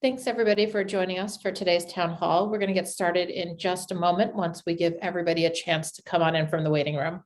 Thanks everybody for joining us for today's town hall. We're going to get started in just a moment once we give everybody a chance to come on in from the waiting room.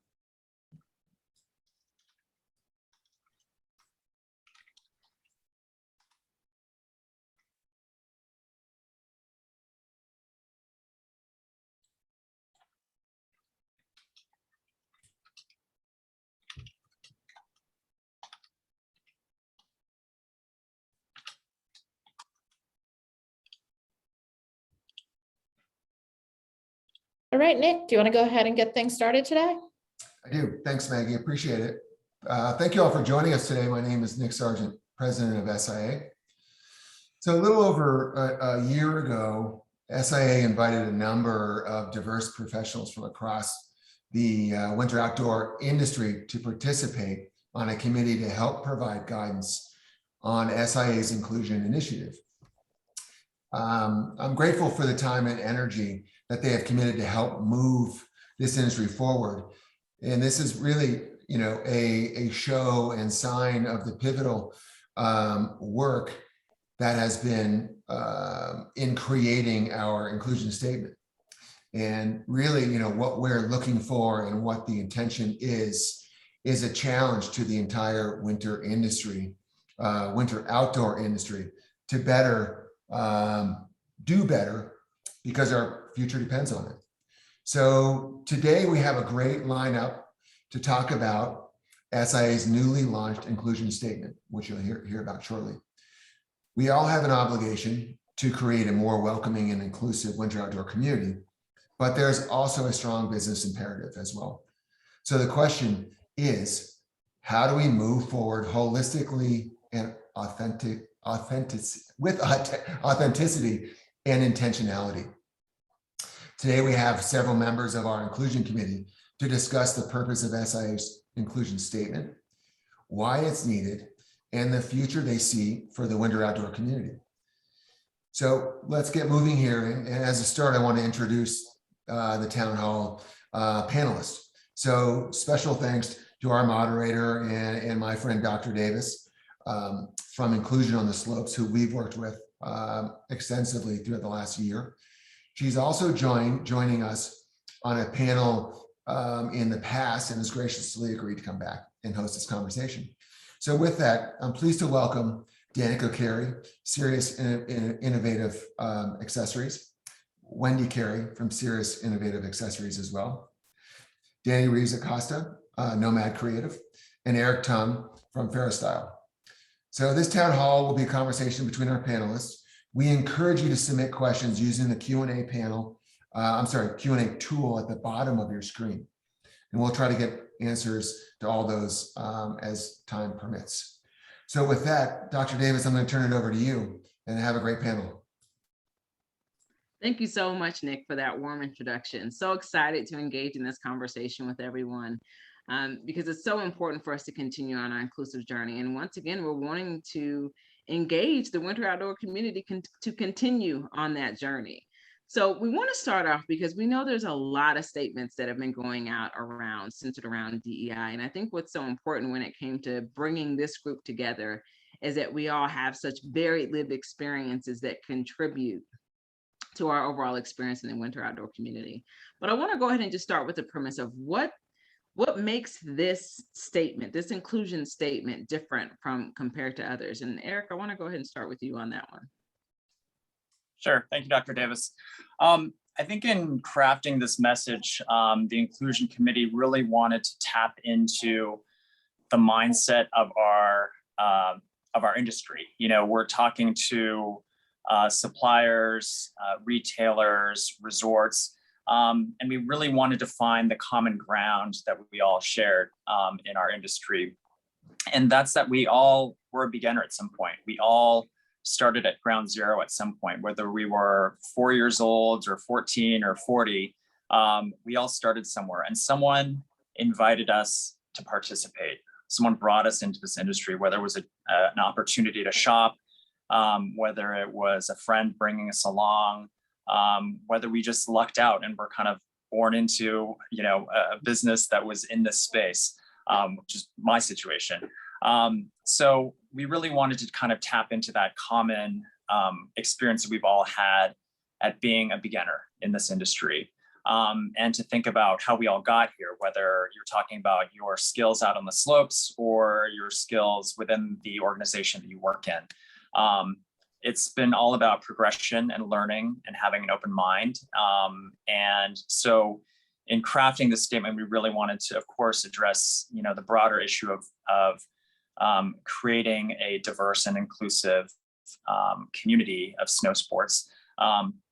All right, Nick, do you want to go ahead and get things started today? I do. Thanks, Maggie. Appreciate it. Thank you all for joining us today. My name is Nick Sargent, president of SIA. So a little over a year ago, SIA invited a number of diverse professionals from across the winter outdoor industry to participate on a committee to help provide guidance on SIA's inclusion initiative. I'm grateful for the time and energy that they have committed to help move this industry forward. And this is really, a show and sign of the pivotal work that has been in creating our inclusion statement. And really, what we're looking for and what the intention is a challenge to the entire winter industry, winter outdoor industry, to better do better, because our future depends on it. So today we have a great lineup to talk about SIA's newly launched inclusion statement, which you'll hear about shortly. We all have an obligation to create a more welcoming and inclusive winter outdoor community, but there's also a strong business imperative as well. So the question is, how do we move forward holistically and with authenticity and intentionality? Today, we have several members of our inclusion committee to discuss the purpose of SIA's inclusion statement, why it's needed, and the future they see for the winter outdoor community. So let's get moving here. And as a start, I want to introduce the town hall panelists. So special thanks to our moderator and my friend, Dr. Davis, from Inclusion on the Slopes, who we've worked with extensively throughout the last year. She's also joining us on a panel in the past and has graciously agreed to come back and host this conversation. So with that, I'm pleased to welcome Danica Carey, Seirus Innovative Accessories, Wendy Carey from Seirus Innovative Accessories as well, Dani Reyes-Acosta, Nomad Creative, and Eric Tung from Ferastyle. So this town hall will be a conversation between our panelists. We encourage you to submit questions using the Q&A panel, Q&A tool at the bottom of your screen. And we'll try to get answers to all those as time permits. So with that, Dr. Davis, I'm going to turn it over to you, and have a great panel. Thank you so much, Nick, for that warm introduction. So excited to engage in this conversation with everyone, because it's so important for us to continue on our inclusive journey. And once again, we're wanting to engage the winter outdoor community to continue on that journey. So we want to start off because we know there's a lot of statements that have been going out centered around DEI. And I think what's so important when it came to bringing this group together is that we all have such varied lived experiences that contribute to our overall experience in the winter outdoor community. But I want to go ahead and just start with the premise of what makes this statement, this inclusion statement, different from compared to others. And Eric, I want to go ahead and start with you on that one. Sure. Thank you, Dr. Davis. I think in crafting this message, the Inclusion Committee really wanted to tap into the mindset of our industry. We're talking to suppliers, retailers, resorts, and we really wanted to find the common ground that we all shared in our industry. And that's that we all were a beginner at some point. We all started at ground zero at some point, whether we were 4 years old or 14 or 40, we all started somewhere, and someone invited us to participate. Someone brought us into this industry, whether it was an opportunity to shop, whether it was a friend bringing us along, whether we just lucked out and were kind of born into, a business that was in this space, which is my situation. So we really wanted to kind of tap into that common experience that we've all had at being a beginner in this industry. And to think about how we all got here, whether you're talking about your skills out on the slopes or your skills within the organization that you work in. It's been all about progression and learning and having an open mind. And so in crafting this statement, we really wanted to, of course, address, the broader issue of creating a diverse and inclusive community of snow sports,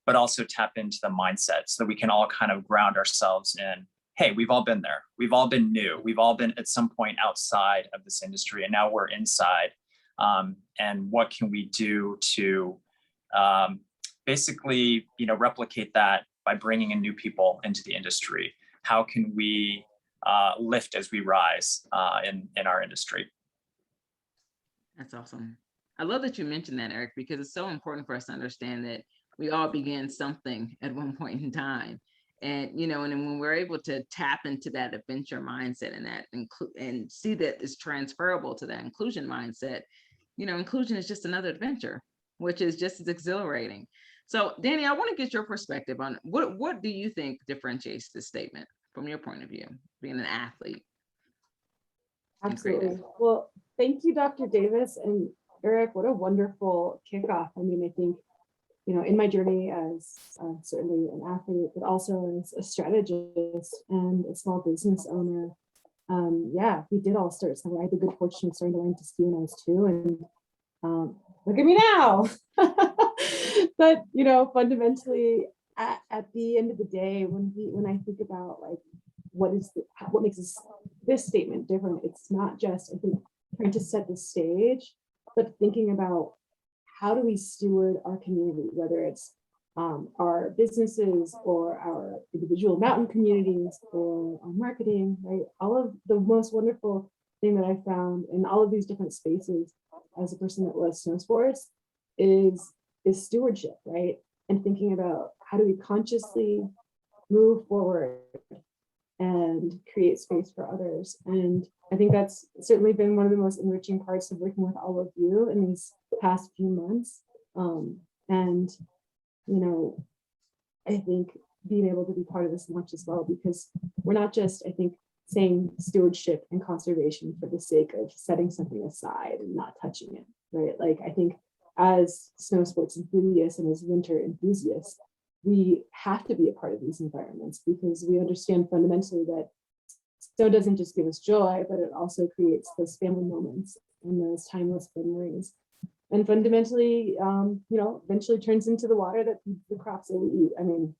but also tap into the mindset so that we can all kind of ground ourselves in, hey, we've all been there. We've all been new. We've all been at some point outside of this industry, and now we're inside. And what can we do to basically, replicate that by bringing in new people into the industry? How can we lift as we rise in our industry? That's awesome. I love that you mentioned that, Eric, because it's so important for us to understand that we all began something at one point in time. And, and when we're able to tap into that adventure mindset and that and see that it's transferable to that inclusion mindset, inclusion is just another adventure, which is just as exhilarating. So, Dani, I want to get your perspective on what do you think differentiates this statement from your point of view, being an athlete? Absolutely. Well, thank you, Dr. Davis and Eric. What a wonderful kickoff. I mean, I think, in my journey as certainly an athlete, but also as a strategist and a small business owner, we did all start somewhere. I had the good fortune of starting to learn to ski when I was 2, and look at me now. But fundamentally, at the end of the day, when I think about like what makes this statement different, it's not just, I think, trying to set the stage, but thinking about how do we steward our community, whether it's our businesses or our individual mountain communities or our marketing, right? All of the most wonderful thing that I found in all of these different spaces as a person that loves snow sports is stewardship, right? And thinking about how do we consciously move forward and create space for others. And I think that's certainly been one of the most enriching parts of working with all of you in these past few months. And, I think being able to be part of this launch as well, because we're not just, I think, saying stewardship and conservation for the sake of setting something aside and not touching it, right? Like, I think as snow sports enthusiasts and as winter enthusiasts, we have to be a part of these environments because we understand fundamentally that snow doesn't just give us joy, but it also creates those family moments and those timeless memories. And fundamentally, eventually turns into the water that feeds the crops that we eat. I mean,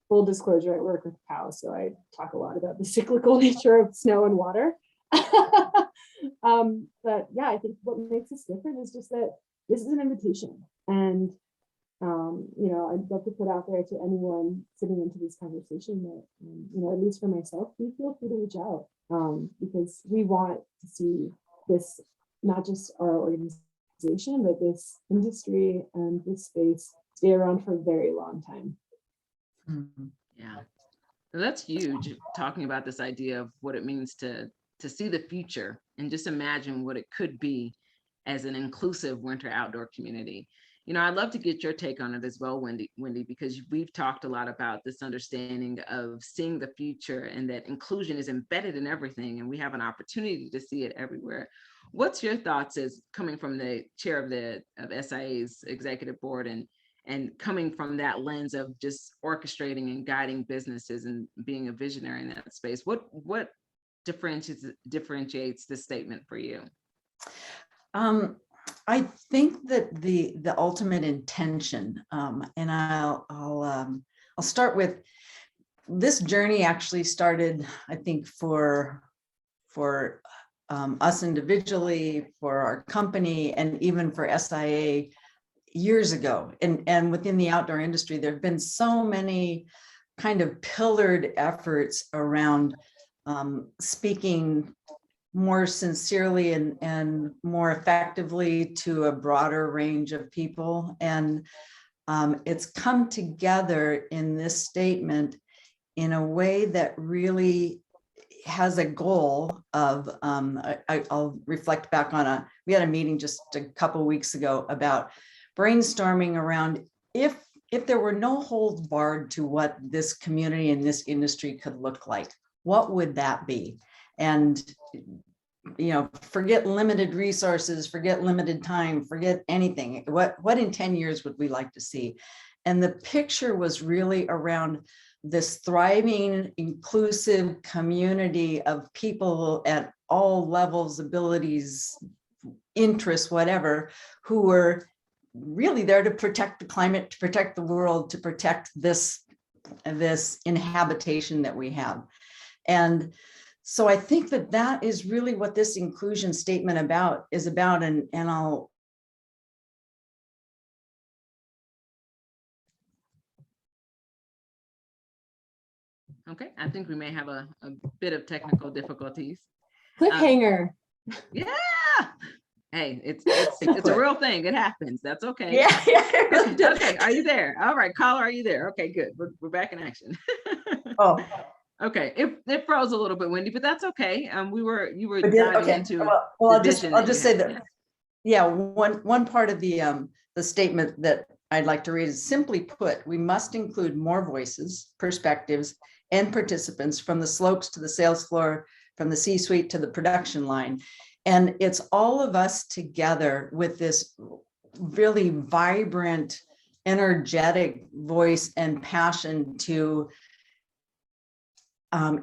full disclosure, I work with cows, so I talk a lot about the cyclical nature of snow and water. But yeah, I think what makes us different is just that this is an invitation. And, I'd love to put out there to anyone sitting into this conversation that, at least for myself, we feel free to reach out because we want to see this, not just our organization, but this industry and this space stay around for a very long time. Yeah, that's huge. Talking about this idea of what it means to see the future and just imagine what it could be as an inclusive winter outdoor community. I'd love to get your take on it as well, Wendy, because we've talked a lot about this understanding of seeing the future and that inclusion is embedded in everything, and we have an opportunity to see it everywhere. What's your thoughts as coming from the chair of SIA's executive board and coming from that lens of just orchestrating and guiding businesses and being a visionary in that space? What differentiates this statement for you? I think that the ultimate intention, and I'll start with this journey actually started, I think, for us individually, for our company, and even for SIA years ago. And within the outdoor industry, there have been so many kind of pillared efforts around speaking more sincerely and more effectively to a broader range of people. And it's come together in this statement in a way that really has a goal of, I'll reflect back on we had a meeting just a couple of weeks ago about brainstorming around if there were no holds barred to what this community and this industry could look like, what would that be? And forget limited resources, forget limited time, forget anything. What in 10 years would we like to see? And the picture was really around this thriving, inclusive community of people at all levels, abilities, interests, whatever, who were really there to protect the climate, to protect the world, to protect this inhabitation that we have. And so I think that is really what this inclusion statement is about. And I'll. Okay, I think we may have a bit of technical difficulties. Cliffhanger. Yeah. Hey, it's a real thing. It happens. That's okay. Yeah. Okay, are you there? All right, caller, are you there? Okay, good. We're back in action. Oh. Okay, it froze a little bit, Wendy, but that's okay. You were diving Okay. into Well, I'll just say that. Yeah, one part of the statement that I'd like to read is, simply put, we must include more voices, perspectives, and participants from the slopes to the sales floor, from the C-suite to the production line. And it's all of us together with this really vibrant, energetic voice and passion to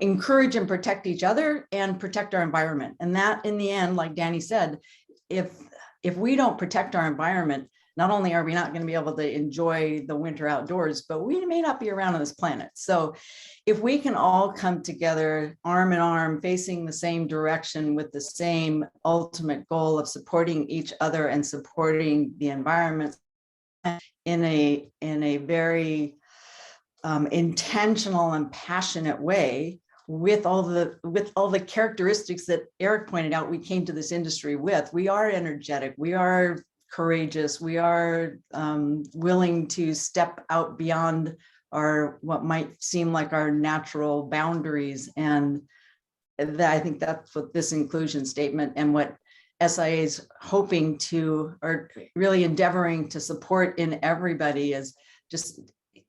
encourage and protect each other and protect our environment. And that, in the end, like Dani said, if we don't protect our environment, not only are we not going to be able to enjoy the winter outdoors, but we may not be around on this planet. So if we can all come together arm in arm, facing the same direction with the same ultimate goal of supporting each other and supporting the environment in a very intentional and passionate way, with all the characteristics that Eric pointed out we came to this industry with. We are energetic, we are courageous, we are willing to step out beyond what might seem like our natural boundaries. And I think that's what this inclusion statement and what SIA is hoping to, or really endeavoring to support in everybody, is just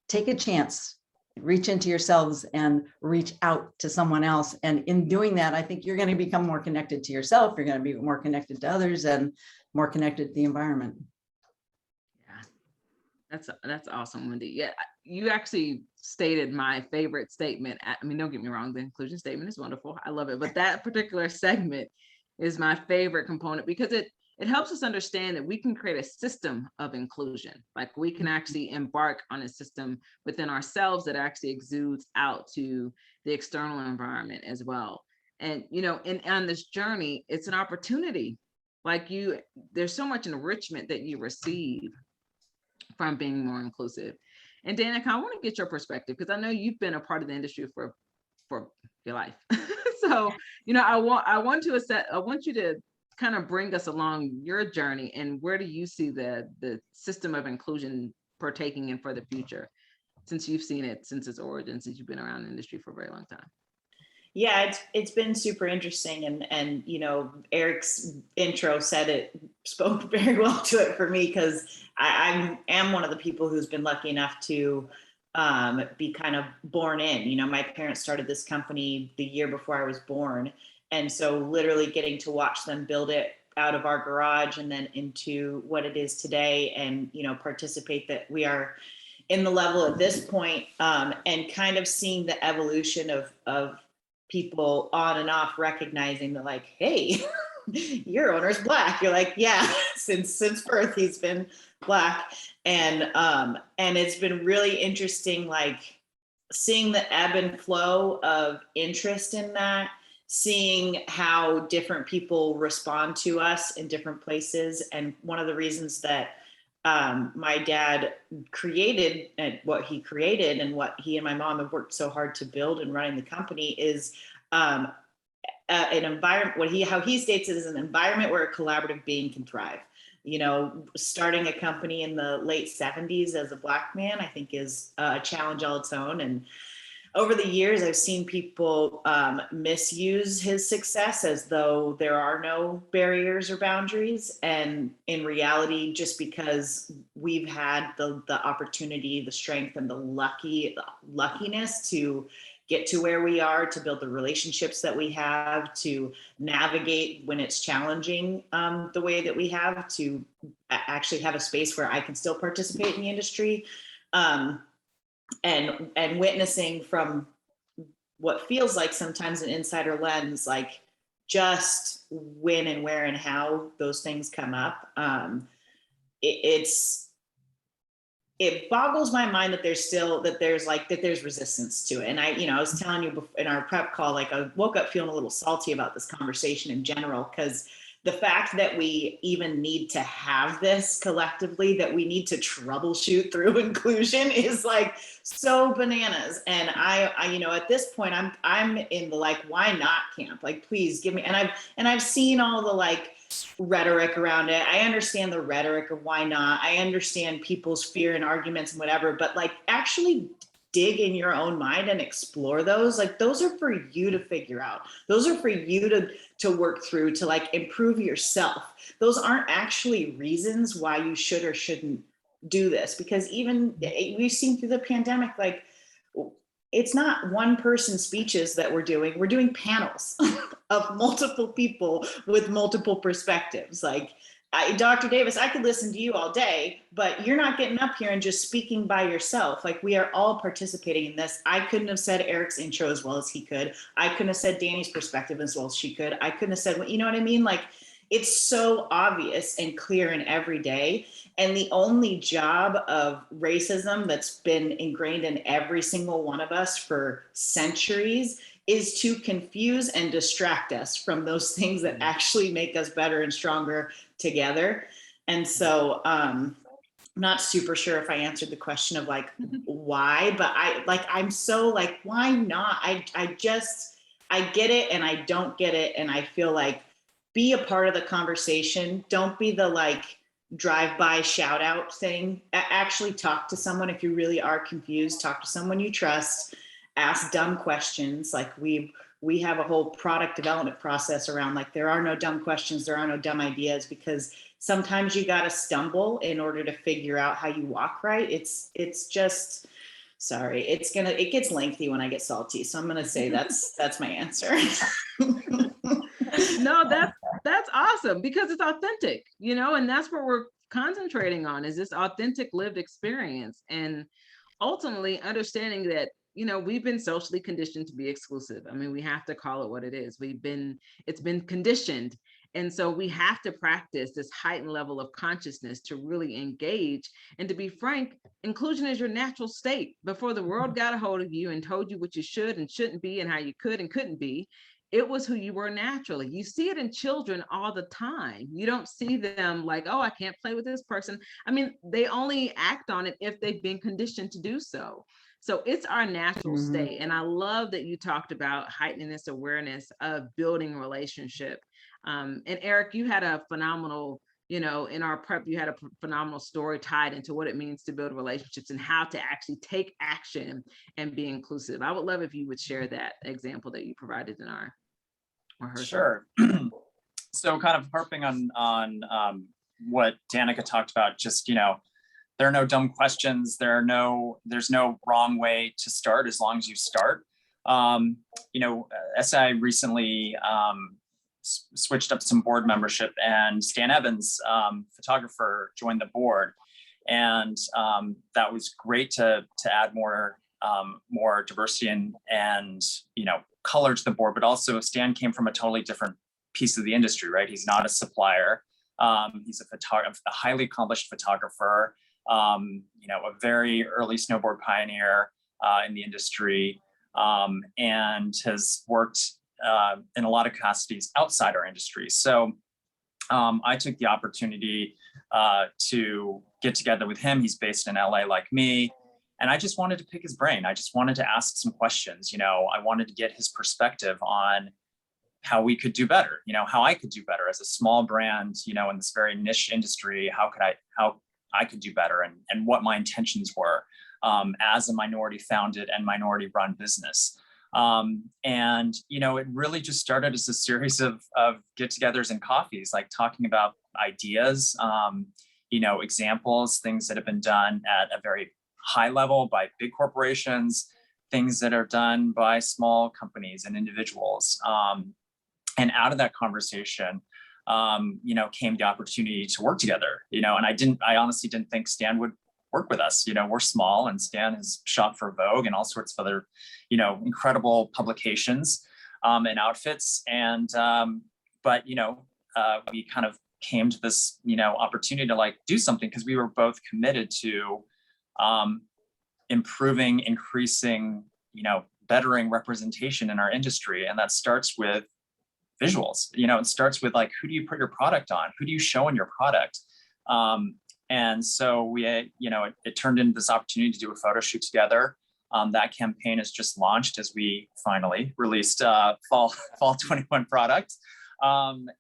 take a chance, reach into yourselves and reach out to someone else. And in doing that, I think you're going to become more connected to yourself. You're going to be more connected to others and more connected to the environment. Yeah, that's awesome, Wendy. Yeah, you actually stated my favorite statement. I mean, don't get me wrong, the inclusion statement is wonderful. I love it. But that particular segment is my favorite component, because it helps us understand that we can create a system of inclusion. Like, we can actually embark on a system within ourselves that actually exudes out to the external environment as well. And, on this journey, it's an opportunity. Like, there's so much enrichment that you receive from being more inclusive. And Danica, I want to get your perspective, because I know you've been a part of the industry for your life. So, I want you to kind of bring us along your journey, and where do you see the system of inclusion partaking in for the future, since you've seen it since its origin, since you've been around the industry for a very long time? Yeah, it's been super interesting, and Eric's intro spoke very well to it for me, because I am one of the people who's been lucky enough to be kind of born in. My parents started this company the year before I was born, and so literally getting to watch them build it out of our garage and then into what it is today, and participate that we are in the level at this point, and kind of seeing the evolution of people on and off recognizing that, like, hey, your owner's Black. You're like, yeah, since birth he's been Black. And it's been really interesting, like, seeing the ebb and flow of interest in that, seeing how different people respond to us in different places. And one of the reasons that my dad created what he created, and what he and my mom have worked so hard to build and running the company, is an environment. How he states it is an environment where a collaborative being can thrive. Starting a company in the late 70s as a Black man, I think, is a challenge all its own. And over the years, I've seen people misuse his success as though there are no barriers or boundaries. And in reality, just because we've had the opportunity, the strength, and the luckiness to get to where we are, to build the relationships that we have, to navigate when it's challenging the way that we have, to actually have a space where I can still participate in the industry. And witnessing from what feels like sometimes an insider lens, like just when and where and how those things come up, it boggles my mind that there's resistance to it. And I was telling you in our prep call, like I woke up feeling a little salty about this conversation in general, because the fact that we even need to have this collectively, that we need to troubleshoot through inclusion, is like so bananas. And I at this point, I'm in the like, why not camp? Like, please give me. And I've seen all the like rhetoric around it. I understand the rhetoric of why not. I understand people's fear and arguments and whatever, but like actually dig in your own mind and explore those. Like, those are for you to figure out. Those are for you to work through, to like improve yourself. Those aren't actually reasons why you should or shouldn't do this, because even we've seen through the pandemic, like it's not one person speeches that we're doing panels of multiple people with multiple perspectives. Like, Dr. Davis, I could listen to you all day, but you're not getting up here and just speaking by yourself. Like, we are all participating in this. I couldn't have said Eric's intro as well as he could. I couldn't have said Dani's perspective as well as she could. I couldn't have said, you know what I mean? Like, it's so obvious and clear and every day. And the only job of racism that's been ingrained in every single one of us for centuries is to confuse and distract us from those things that actually make us better and stronger together. And so I'm not super sure if I answered the question of like why, but I'm so like, why not? I get it and I don't get it. And I feel like, be a part of the conversation. Don't be the like drive-by shout out thing. Actually talk to someone. If you really are confused, talk to someone you trust. Ask dumb questions. Like we have a whole product development process around like, there are no dumb questions, there are no dumb ideas, because sometimes you got to stumble in order to figure out how you walk right. It's just, sorry, it gets lengthy when I get salty. So I'm going to say that's my answer. No, that's awesome, because it's authentic, and that's what we're concentrating on, is this authentic lived experience. And ultimately understanding that, we've been socially conditioned to be exclusive. I mean, we have to call it what it is. It's been conditioned. And so we have to practice this heightened level of consciousness to really engage. And to be frank, inclusion is your natural state. Before the world got a hold of you and told you what you should and shouldn't be and how you could and couldn't be, it was who you were naturally. You see it in children all the time. You don't see them like, oh, I can't play with this person. I mean, they only act on it if they've been conditioned to do so. So it's our natural state. And I love that you talked about heightening this awareness of building relationship. And Eric, you had a phenomenal, in our prep, you had a phenomenal story tied into what it means to build relationships and how to actually take action and be inclusive. I would love if you would share that example that you provided in our rehearsal. Sure. So kind of harping on what Danica talked about, just, there are no dumb questions. There's no wrong way to start as long as you start. SI recently switched up some board membership, and Stan Evans, photographer, joined the board. And that was great to add more diversity and color to the board, but also Stan came from a totally different piece of the industry, right? He's not a supplier. He's a highly accomplished photographer, a very early snowboard pioneer in the industry, and has worked in a lot of capacities outside our industry. So I took the opportunity to get together with him. He's based in LA like me. And I just wanted to pick his brain. I just wanted to ask some questions. I wanted to get his perspective on how we could do better, how I could do better as a small brand, in this very niche industry, how I could do better, and what my intentions were. as a minority founded and minority run business. And, you know, it really just started as a series of get-togethers and coffees, like talking about ideas, you know, examples, things that have been done at a very high level by big corporations, things that are done by small companies and individuals. And out of that conversation, you know, came the opportunity to work together, you know, and I honestly didn't think Stan would work with us. You know, we're small, and Stan has shot for Vogue and all sorts of other, you know, incredible publications and outfits. And, but, you know, we kind of came to this, you know, opportunity to like do something because we were both committed to improving, increasing, you know, bettering representation in our industry. And that starts with visuals. You know, it starts with like, who do you put your product on? Who do you show in your product? And so we, you know, it turned into this opportunity to do a photo shoot together. That campaign is just launched as we finally released fall 21 product. And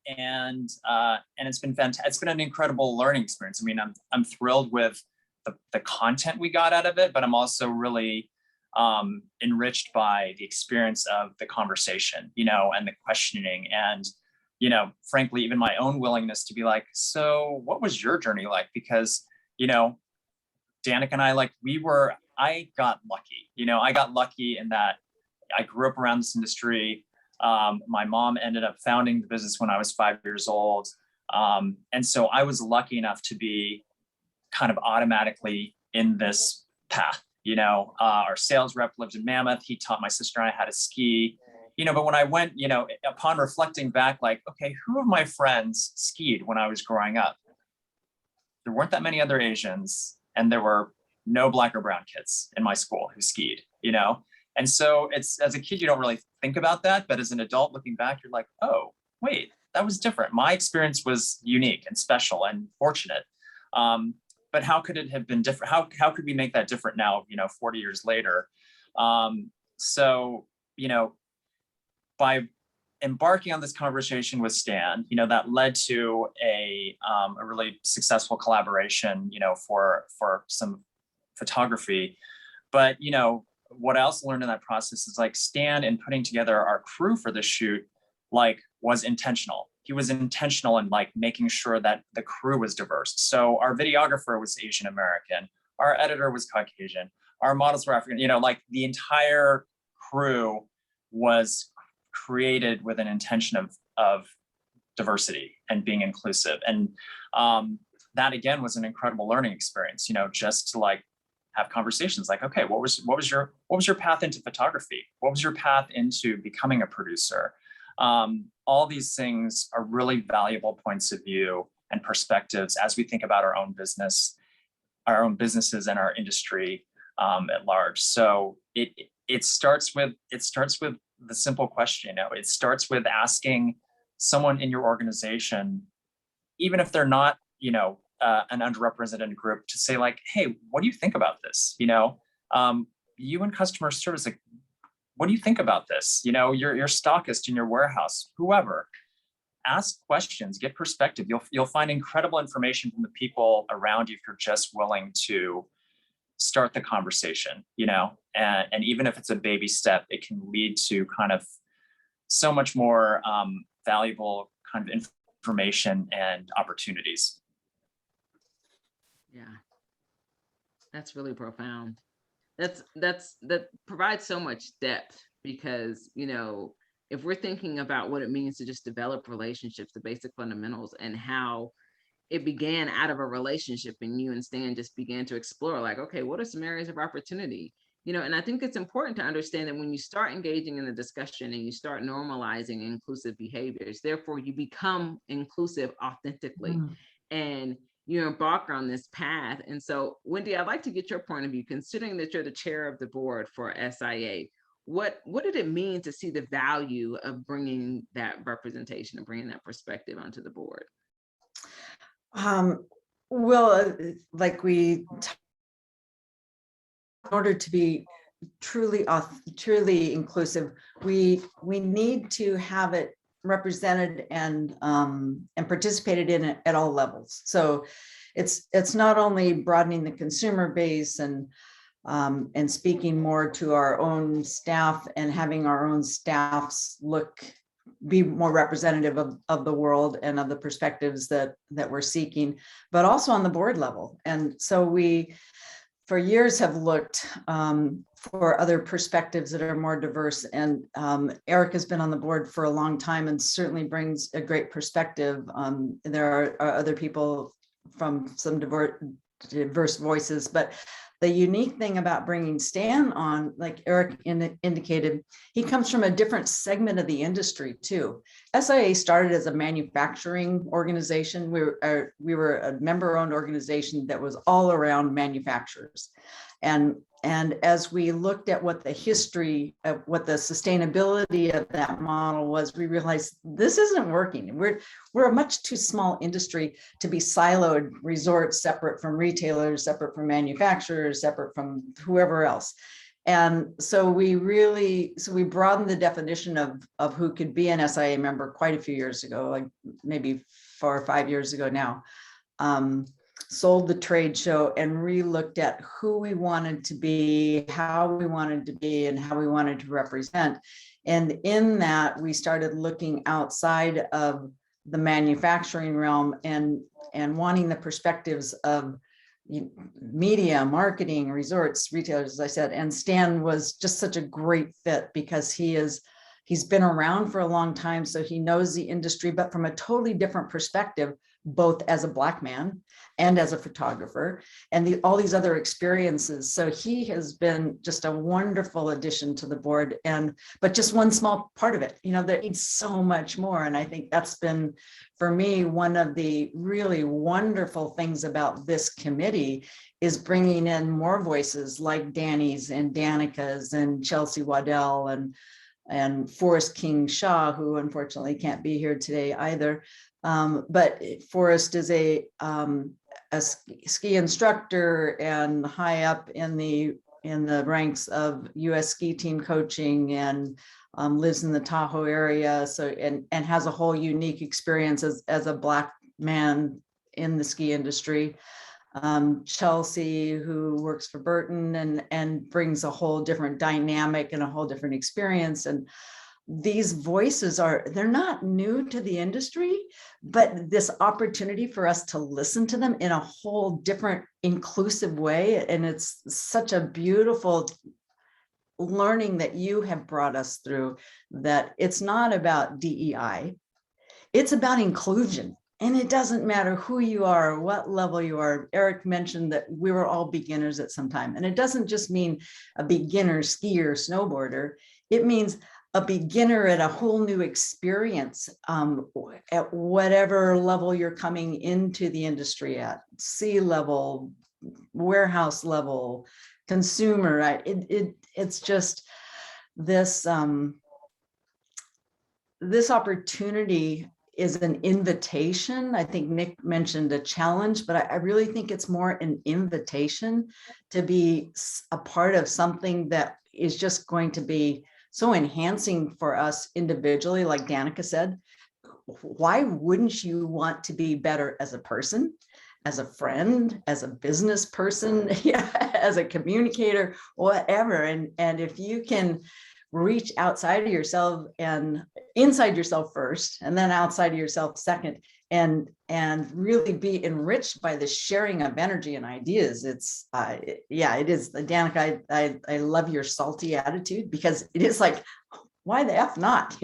it's been fantastic. It's been an incredible learning experience. I mean, I'm thrilled with the content we got out of it, but I'm also really enriched by the experience of the conversation, you know, and the questioning, and, you know, frankly, even my own willingness to be like, so what was your journey like? Because, you know, Danica and I, like, I got lucky, you know, I got lucky in that I grew up around this industry. My mom ended up founding the business when I was 5 years old. And so I was lucky enough to be kind of automatically in this path. You know, our sales rep lived in Mammoth. He taught my sister and I how to ski, you know, but when I went, you know, upon reflecting back, like, okay, who of my friends skied when I was growing up? There weren't that many other Asians, and there were no Black or brown kids in my school who skied, you know? And so it's, as a kid, you don't really think about that, but as an adult looking back, you're like, oh, wait, that was different. My experience was unique and special and fortunate. But how could it have been different? How could we make that different now, you know, 40 years later? So, you know, by embarking on this conversation with Stan, you know, that led to a really successful collaboration, you know, for some photography. But, you know, what I also learned in that process is like Stan, in putting together our crew for this shoot, like, was intentional. He was intentional in like making sure that the crew was diverse. So our videographer was Asian American, our editor was Caucasian, our models were African, you know, like the entire crew was created with an intention of diversity and being inclusive. And that again was an incredible learning experience, you know, just to like have conversations like, okay, what was your path into photography? What was your path into becoming a producer? All these things are really valuable points of view and perspectives as we think about our own business, our own businesses and our industry at large. So it starts with the simple question, you know, it starts with asking someone in your organization, even if they're not, you know, an underrepresented group, to say like, hey, what do you think about this? You know, you in customer service, like, what do you think about this? You know, your stockist in your warehouse, whoever, ask questions, get perspective. You'll find incredible information from the people around you if you're just willing to start the conversation, you know, and even if it's a baby step, it can lead to kind of so much more valuable kind of information and opportunities. Yeah, that's really profound. That provides so much depth, because, you know, if we're thinking about what it means to just develop relationships, the basic fundamentals, and how it began out of a relationship, and you and Stan just began to explore like, okay, what are some areas of opportunity? You know, and I think it's important to understand that when you start engaging in the discussion and you start normalizing inclusive behaviors, therefore you become inclusive authentically. And you embark on this path. And so, Wendy, I'd like to get your point of view, considering that you're the chair of the board for SIA. What did it mean to see the value of bringing that representation and bringing that perspective onto the board? Well, like in order to be truly inclusive, we need to have it represented and participated in it at all levels. So it's not only broadening the consumer base and and speaking more to our own staff and having our own staffs be more representative of the world and of the perspectives that we're seeking, but also on the board level. And so we, for years, have looked for other perspectives that are more diverse. And Eric has been on the board for a long time and certainly brings a great perspective. There are other people from some diverse voices, but the unique thing about bringing Stan on, like Eric indicated, he comes from a different segment of the industry too. SIA started as a manufacturing organization. We were a member-owned organization that was all around manufacturers. And as we looked at what the history of what the sustainability of that model was, we realized this isn't working. We're a much too small industry to be siloed resorts, separate from retailers, separate from manufacturers, separate from whoever else. And so we broadened the definition of who could be an SIA member quite a few years ago, like maybe 4 or 5 years ago now. Sold the trade show and re-looked at who we wanted to be, how we wanted to be, and how we wanted to represent. And in that, we started looking outside of the manufacturing realm and wanting the perspectives of media, marketing, resorts, retailers, as I said. And Stan was just such a great fit because he's been around for a long time, so he knows the industry, but from a totally different perspective, both as a Black man and as a photographer, and all these other experiences. So he has been just a wonderful addition to the board, but just one small part of it. There needs so much more. And I think that's been, for me, one of the really wonderful things about this committee is bringing in more voices like Dani's and Danica's and Chelsea Waddell and Forrest King Shaw, who unfortunately can't be here today either. But Forrest is a ski instructor and high up in the ranks of U.S. ski team coaching, and lives in the Tahoe area. So and has a whole unique experience as a Black man in the ski industry. Chelsea, who works for Burton and brings a whole different dynamic and a whole different experience. And these voices they're not new to the industry, but this opportunity for us to listen to them in a whole different inclusive way. And it's such a beautiful learning that you have brought us through, that it's not about DEI, it's about inclusion. And it doesn't matter who you are, or what level you are. Eric mentioned that we were all beginners at some time. And it doesn't just mean a beginner skier, snowboarder. It means a beginner at a whole new experience at whatever level you're coming into the industry at, sea level, warehouse level, consumer, right? It's just this, this opportunity is an invitation. I think Nick mentioned a challenge, but I really think it's more an invitation to be a part of something that is just going to be so enhancing for us individually. Like Danica said, why wouldn't you want to be better as a person, as a friend, as a business person, as a communicator, whatever? And if you can reach outside of yourself and inside yourself first, and then outside of yourself second, and really be enriched by the sharing of energy and ideas. It's it is. Danica, I love your salty attitude, because it is like, why the F not,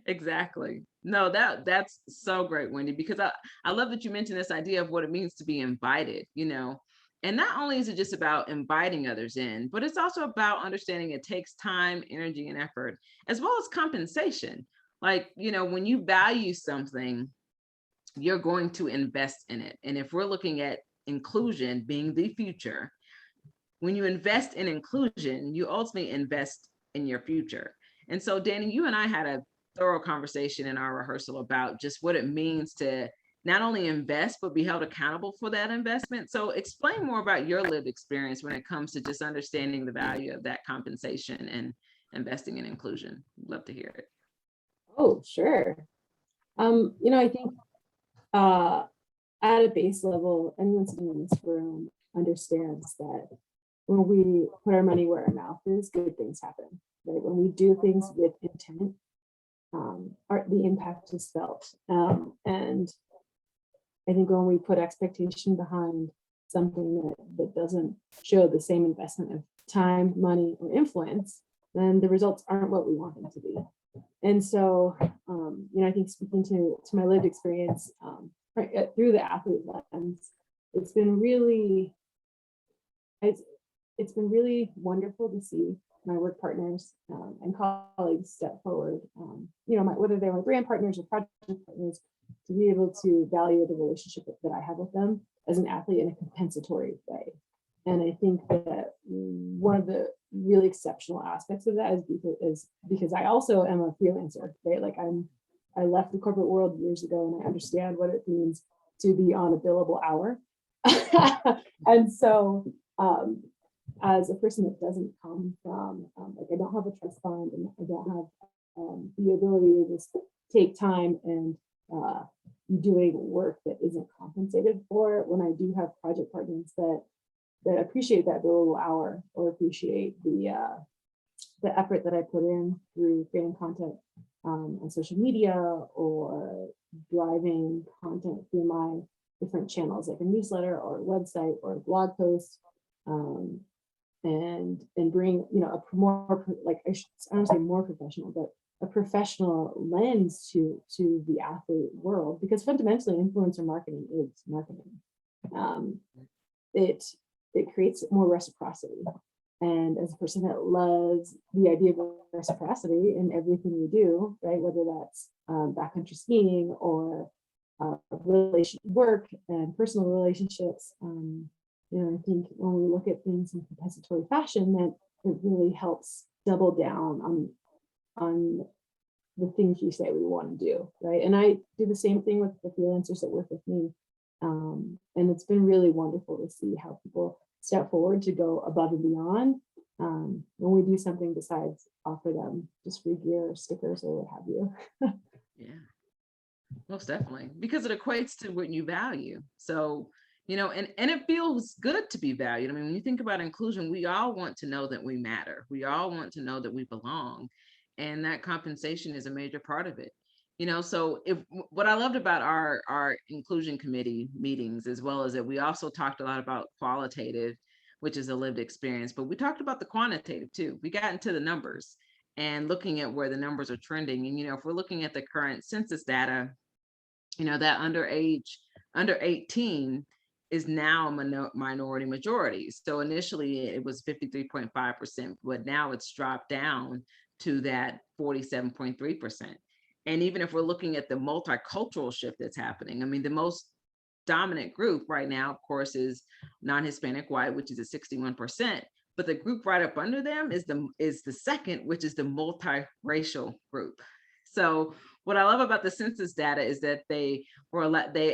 Exactly. No, that's so great, Wendy, because I love that you mentioned this idea of what it means to be invited, and not only is it just about inviting others in, but it's also about understanding it takes time, energy, and effort, as well as compensation. Like, when you value something, you're going to invest in it. And if we're looking at inclusion being the future, when you invest in inclusion, you ultimately invest in your future. And so, Dani, you and I had a thorough conversation in our rehearsal about just what it means to not only invest, but be held accountable for that investment. So explain more about your lived experience when it comes to just understanding the value of that compensation and investing in inclusion. Love to hear it. Oh, sure. I think I at a base level, anyone sitting in this room understands that when we put our money where our mouth is, good things happen, right? When we do things with intent, the impact is felt. And I think when we put expectation behind something that doesn't show the same investment of time, money, or influence, then the results aren't what we want them to be. And so, I think speaking to my lived experience through the athlete lens, it's been really wonderful to see my work partners and colleagues step forward, whether they're my brand partners or project partners, to be able to value the relationship that I have with them as an athlete in a compensatory way. And I think that one of the really exceptional aspects of that is because I also am a freelancer, right? Like I left the corporate world years ago, and I understand what it means to be on a billable hour. And so, as a person that doesn't come from, I don't have a trust fund, and I don't have the ability to just take time and doing work that isn't compensated for, when I do have project partners that appreciate that billable hour, or appreciate the effort that I put in through creating content on social media, or driving content through my different channels, like a newsletter or a website or a blog post, and bring a more, like, I don't say more professional, but a professional lens to the athlete world, because fundamentally influencer marketing is marketing. It creates more reciprocity. And as a person that loves the idea of reciprocity in everything we do, right, whether that's backcountry skiing or work and personal relationships, I think when we look at things in compensatory fashion, that it really helps double down on the things you say we want to do, right? And I do the same thing with the freelancers that work with me. And it's been really wonderful to see how people step forward to go above and beyond when we do something besides offer them just free gear or stickers or what have you. Yeah, most definitely, because it equates to what you value. So, and it feels good to be valued. I mean, when you think about inclusion, we all want to know that we matter. We all want to know that we belong. And that compensation is a major part of it. So what I loved about our inclusion committee meetings, as well as that we also talked a lot about qualitative, which is a lived experience, but we talked about the quantitative too. We got into the numbers and looking at where the numbers are trending. And, if we're looking at the current census data, that under 18 is now a minority majority. So initially it was 53.5%, but now it's dropped down to that 47.3%. And even if we're looking at the multicultural shift that's happening, I mean, the most dominant group right now, of course, is non-Hispanic white, which is at 61%. But the group right up under them is the second, which is the multiracial group. So what I love about the census data is that they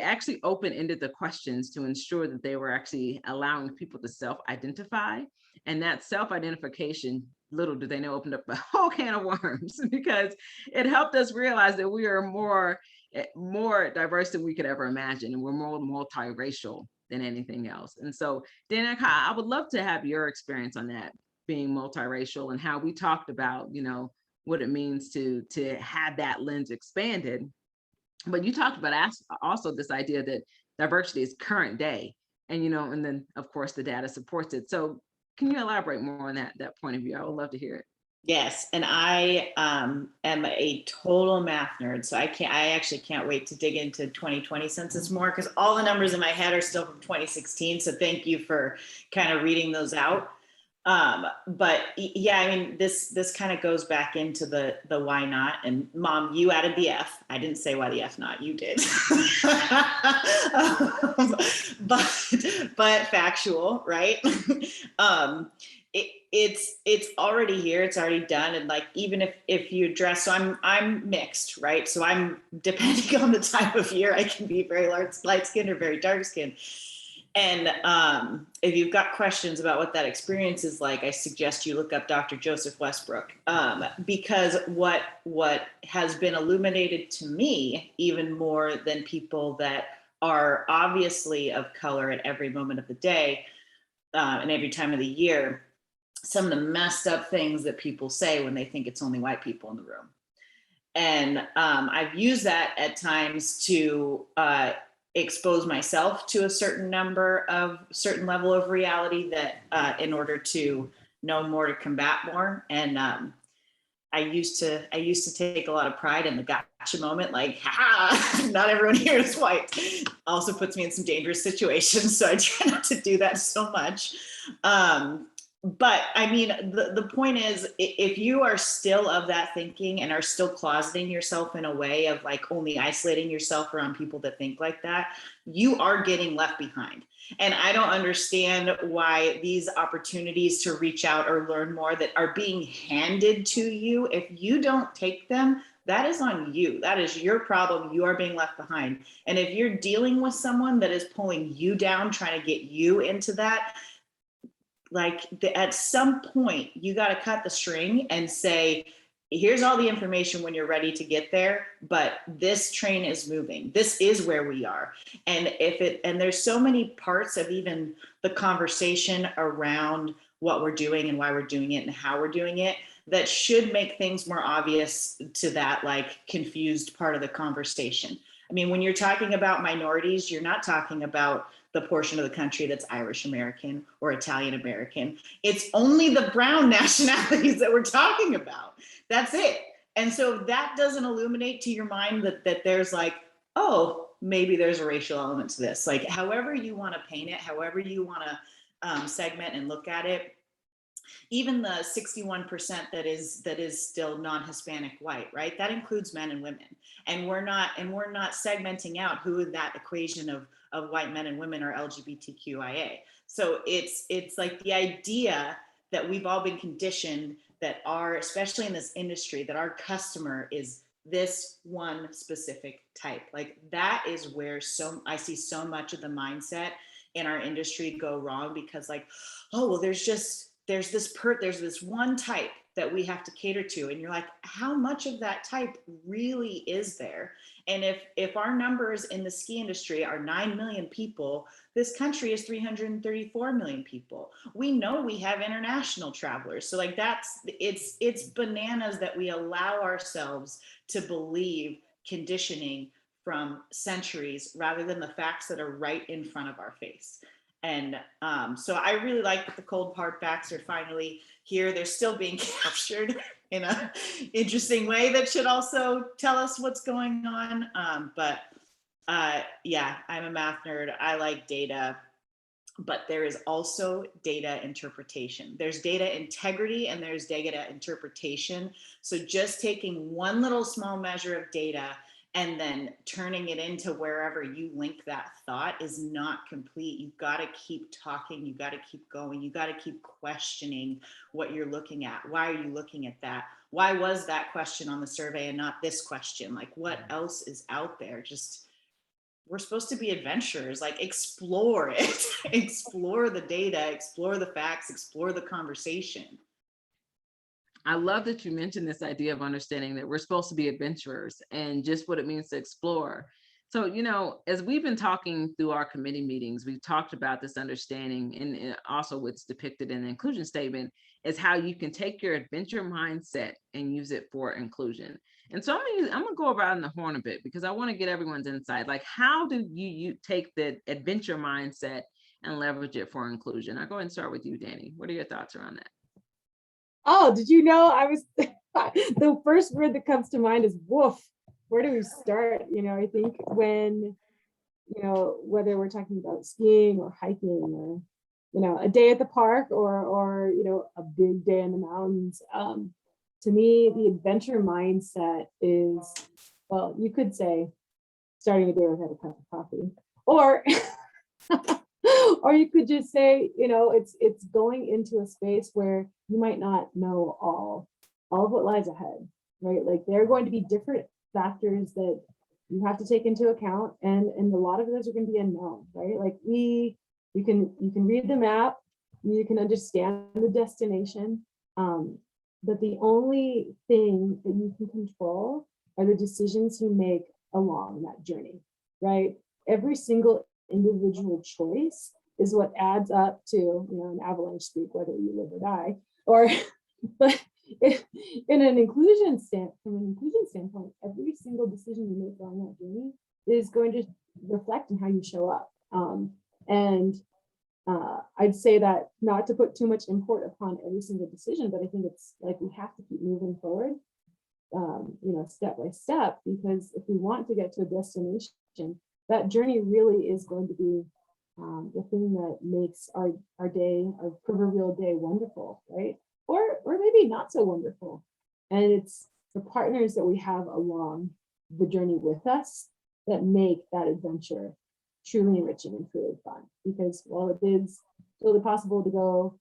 actually open-ended the questions to ensure that they were actually allowing people to self-identify. And that self-identification, little do they know, opened up a whole can of worms, because it helped us realize that we are more diverse than we could ever imagine, and we're more multiracial than anything else. And so, Danica, I would love to have your experience on that, being multiracial, and how we talked about, what it means to have that lens expanded. But you talked about also this idea that diversity is current day, and and then of course the data supports it. So can you elaborate more on that point of view? I would love to hear it. Yes, and I am a total math nerd, so I actually can't wait to dig into 2020 census more, because all the numbers in my head are still from 2016. So thank you for kind of reading those out. But yeah, I mean, this kind of goes back into the why not. And Mom, you added the F. I didn't say why the F not, you did. But factual, right? It's already here, it's already done. And like, even if you address, so I'm mixed, right? So I'm, depending on the time of year, I can be very light skinned or very dark skinned. And if you've got questions about what that experience is like, I suggest you look up Dr. Joseph Westbrook, because what has been illuminated to me, even more than people that are obviously of color at every moment of the day and every time of the year, some of the messed up things that people say when they think it's only white people in the room. And I've used that at times to expose myself to a certain level of reality that in order to know more, to combat more. And I used to take a lot of pride in the gotcha moment, like, ha, not everyone here is white. Also puts me in some dangerous situations. So I try not to do that so much. But I mean, the point is, if you are still of that thinking and are still closeting yourself in a way of like only isolating yourself around people that think like that, you are getting left behind. And I don't understand why these opportunities to reach out or learn more that are being handed to you, if you don't take them, that is on you. That is your problem. You are being left behind. And if you're dealing with someone that is pulling you down, trying to get you into that, like at some point you got to cut the string and say, here's all the information when you're ready to get there, but this train is moving. This is where we are. And there's so many parts of even the conversation around what we're doing and why we're doing it and how we're doing it that should make things more obvious to that like confused part of the conversation. I mean, when you're talking about minorities, you're not talking about the portion of the country that's Irish American or Italian American. It's only the brown nationalities that we're talking about. That's it. And so that doesn't illuminate to your mind that there's like, oh, maybe there's a racial element to this. Like however you want to paint it, however you want to segment and look at it, even the 61% that is still non-Hispanic white, right? That includes men and women. And we're not segmenting out who in that equation of white men and women are LGBTQIA. So it's like the idea that we've all been conditioned that especially in this industry, that our customer is this one specific type. Like that is where I see so much of the mindset in our industry go wrong, because like, oh, well, there's this one type that we have to cater to. And you're like, how much of that type really is there? And if our numbers in the ski industry are 9 million people, this country is 334 million people. We know we have international travelers. So like it's bananas that we allow ourselves to believe conditioning from centuries rather than the facts that are right in front of our face. And so I really like that the cold hard facts are finally here. They're still being captured in an interesting way that should also tell us what's going on. But yeah, I'm a math nerd. I like data, but there is also data interpretation. There's data integrity and there's data interpretation. So just taking one little small measure of data and then turning it into wherever you link that thought is not complete. You've got to keep talking. You got to keep going. You got to keep questioning what you're looking at. Why are you looking at that? Why was that question on the survey and not this question? Like what else is out there? Just, we're supposed to be adventurers, like explore it, explore the data, explore the facts, explore the conversation. I love that you mentioned this idea of understanding that we're supposed to be adventurers and just what it means to explore. So, you know, as we've been talking through our committee meetings, we've talked about this understanding, and also what's depicted in the inclusion statement is how you can take your adventure mindset and use it for inclusion. And so I'm gonna go around the horn a bit because I want to get everyone's insight. Like, how do you take the adventure mindset and leverage it for inclusion? I'll go ahead and start with you, Dani. What are your thoughts around that? Oh, did you know the first word that comes to mind is woof. Where do we start? You know, I think when, you know, whether we're talking about skiing or hiking or, you know, a day at the park or, you know, a big day in the mountains, to me, the adventure mindset is, well, you could say starting a day without a cup of coffee, or or you could just say, you know, it's going into a space where you might not know all of what lies ahead, right? Like there are going to be different factors that you have to take into account, and a lot of those are going to be unknown, right? Like you can read the map, you can understand the destination, but the only thing that you can control are the decisions you make along that journey, right? every single individual choice is what adds up to, you know, an avalanche speak, whether you live or die. Or, but in an inclusion from an inclusion standpoint, every single decision you make on that journey is going to reflect on how you show up. I'd say that not to put too much import upon every single decision, but I think it's like we have to keep moving forward, you know, step by step, because if we want to get to a destination, that journey really is going to be the thing that makes our day, our proverbial day, wonderful, right? Or maybe not so wonderful. And it's the partners that we have along the journey with us that make that adventure truly enriching and truly fun. Because while it is totally possible to go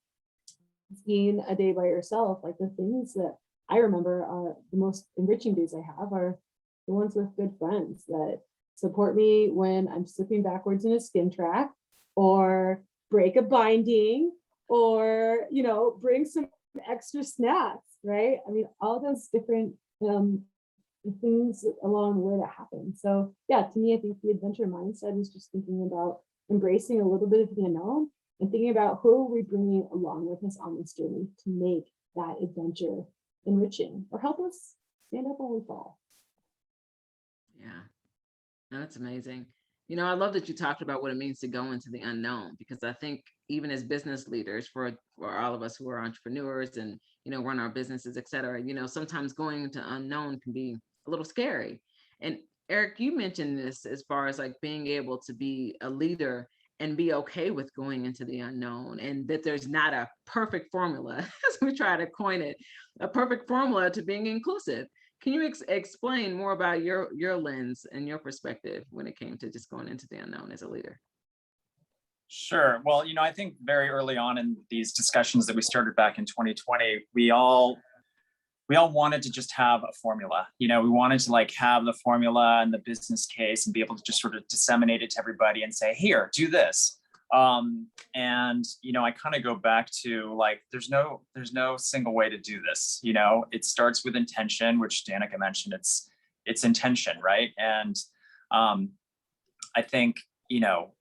skiing a day by yourself, like the things that I remember are the most enriching days I have are the ones with good friends that support me when I'm slipping backwards in a skin track, or break a binding, or, you know, bring some extra snacks, right? I mean, all those different things along the way that happen. So yeah, to me, I think the adventure mindset is just thinking about embracing a little bit of the unknown and thinking about who are we bringing along with us on this journey to make that adventure enriching or help us stand up when we fall. Yeah, that's amazing. You know, I love that you talked about what it means to go into the unknown, because I think even as business leaders, for all of us who are entrepreneurs and, you know, run our businesses, et cetera, you know, sometimes going into unknown can be a little scary. And Eric, you mentioned this as far as like being able to be a leader and be okay with going into the unknown, and that there's not a perfect formula, as we try to coin it, a perfect formula to being inclusive. Can you explain more about your lens and your perspective when it came to just going into the unknown as a leader? Sure. Well, you know, I think very early on in these discussions that we started back in 2020, we all wanted to just have a formula. You know, we wanted to like have the formula and the business case and be able to just sort of disseminate it to everybody and say, here, do this. And, you know, I kind of go back to like, there's no single way to do this. You know, it starts with intention, which Danica mentioned, it's intention, right? And I think, you know,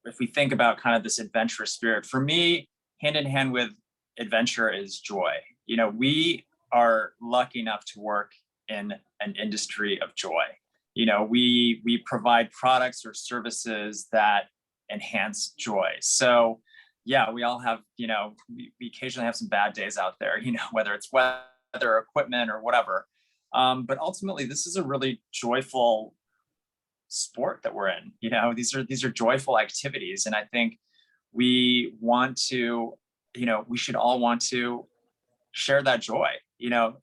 if we think about kind of this adventurous spirit, for me, hand in hand with adventure is joy. You know, we are lucky enough to work in an industry of joy. You know, we provide products or services that enhance joy. So yeah, we all have, you know, we occasionally have some bad days out there, you know, whether it's weather, equipment, or whatever. But ultimately, this is a really joyful sport that we're in. You know, these are joyful activities, and I think we want to, you know, we should all want to share that joy. You know,